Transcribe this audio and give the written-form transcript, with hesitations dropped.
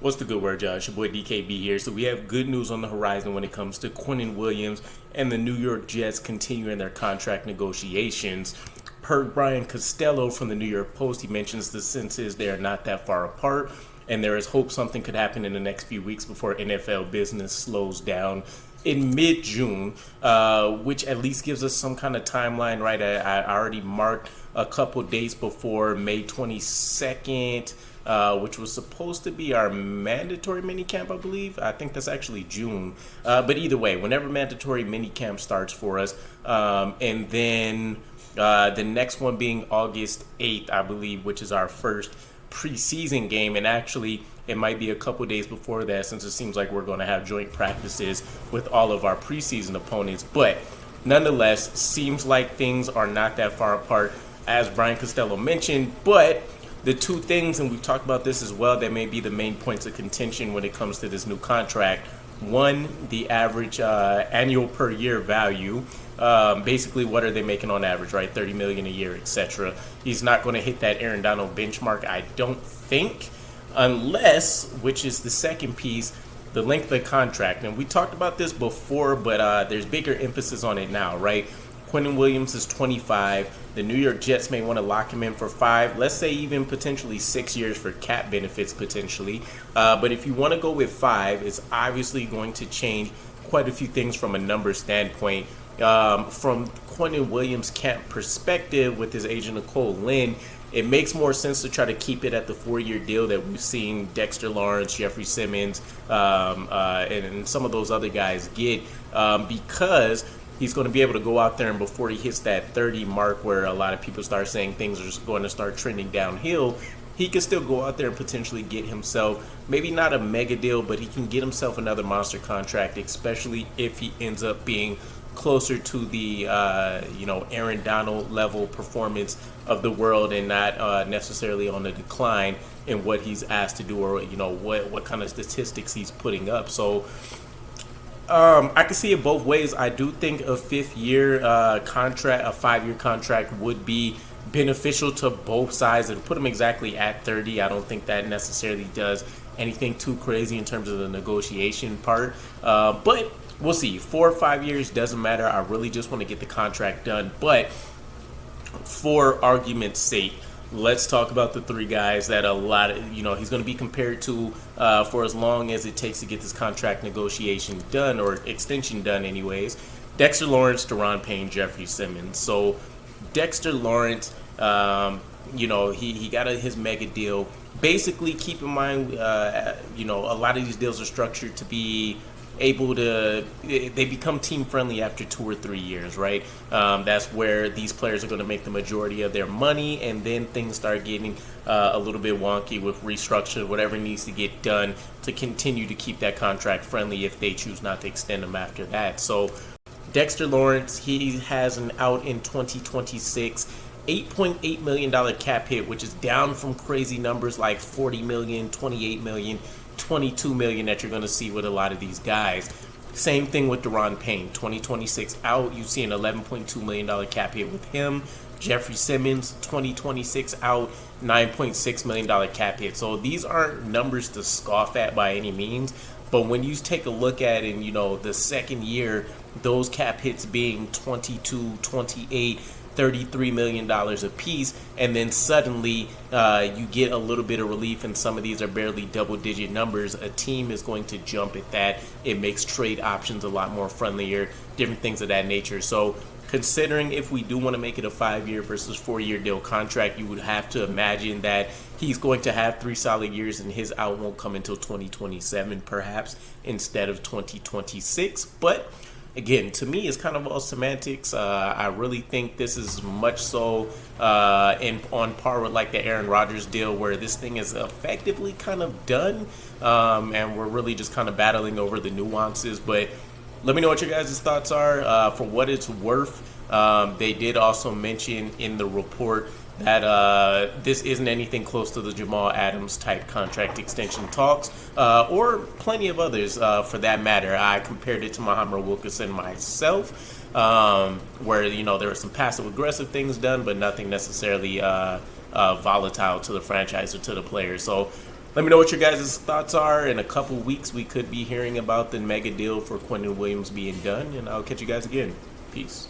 What's the good word, Josh? Your boy DKB here. So we have good news on the horizon when it comes to Quinnen Williams and the New York Jets continuing their contract negotiations. Per Brian Costello from the New York Post, he mentions the sense is they are not that far apart, and there is hope something could happen in the next few weeks before NFL business slows down in mid-June, which at least gives us some kind of timeline, right? I already marked a couple days before May 22nd, which was supposed to be our mandatory minicamp, I believe. I think that's actually June. But either way, whenever mandatory minicamp starts for us, and then the next one being August 8th, I believe, which is our first preseason game. And actually, it might be a couple days before that, since it seems like we're going to have joint practices with all of our preseason opponents. But nonetheless, seems like things are not that far apart, as Brian Costello mentioned. But the two things, and we've talked about this as well, that may be the main points of contention when it comes to this new contract. One, the average annual per year value. Basically, what are they making on average, right? $30 million a year, etc. He's not going to hit that Aaron Donald benchmark, I don't think, unless, which is the second piece, the length of the contract. And we talked about this before, but there's bigger emphasis on it now, right? Quinnen Williams is 25. The New York Jets may want to lock him in for 5, let's say even potentially 6 years for cap benefits potentially. But if you want to go with 5, it's obviously going to change quite a few things from a number standpoint. From Quinnen Williams' camp perspective with his agent Nicole Lynn, it makes more sense to try to keep it at the 4-year deal that we've seen Dexter Lawrence, Jeffrey Simmons, and some of those other guys get, because he's going to be able to go out there, and before he hits that 30 mark where a lot of people start saying things are going to start trending downhill, he can still go out there and potentially get himself, maybe not a mega deal, but he can get himself another monster contract, especially if he ends up being closer to the Aaron Donald level performance of the world, and not necessarily on the decline in what he's asked to do, or what kind of statistics he's putting up. So I can see it both ways. I do think a 5-year contract, a 5-year contract would be beneficial to both sides. And put him exactly at 30, I don't think that necessarily does anything too crazy in terms of the negotiation part. But we'll see. 4 or 5 years doesn't matter. I really just want to get the contract done. But for argument's sake, let's talk about the 3 guys that he's going to be compared to for as long as it takes to get this contract negotiation done, or extension done anyways. Dexter Lawrence, Daron Payne, Jeffrey Simmons. So Dexter Lawrence, he got his mega deal. Basically, keep in mind, a lot of these deals are structured to be able to, they become team friendly after 2 or 3 years, right? That's where these players are going to make the majority of their money, and then things start getting a little bit wonky with restructure, whatever needs to get done to continue to keep that contract friendly if they choose not to extend them after that. So Dexter Lawrence, he has an out in 2026, $8.8 million cap hit, which is down from crazy numbers like $40 million, $28 million, $22 million that you're going to see with a lot of these guys. Same thing with Daron Payne, 2026 out. You see an $11.2 million cap hit with him. Jeffrey Simmons, 2026 out, $9.6 million cap hit. So these aren't numbers to scoff at by any means. But when you take a look at it, the second year, those cap hits being 22, 28, $33 million a piece, and then suddenly you get a little bit of relief, and some of these are barely double-digit numbers. A team is going to jump at that. It makes trade options a lot more friendlier, different things of that nature. So considering if we do want to make it a 5-year versus 4-year deal contract, you would have to imagine that he's going to have 3 solid years, and his out won't come until 2027 perhaps instead of 2026. But again, to me, it's kind of all semantics. I really think this is much so on par with like the Aaron Rodgers deal, where this thing is effectively kind of done, and we're really just kind of battling over the nuances. But let me know what your guys' thoughts are. For what it's worth, they did also mention in the report that this isn't anything close to the Jamal Adams type contract extension talks, or plenty of others for that matter. I compared it to Muhammad Wilkerson myself, where there were some passive aggressive things done, but nothing necessarily volatile to the franchise or to the players. So Let me know what your guys' thoughts are. In a couple weeks, we could be hearing about the mega deal for Quinnen Williams being done, and I'll catch you guys again. Peace.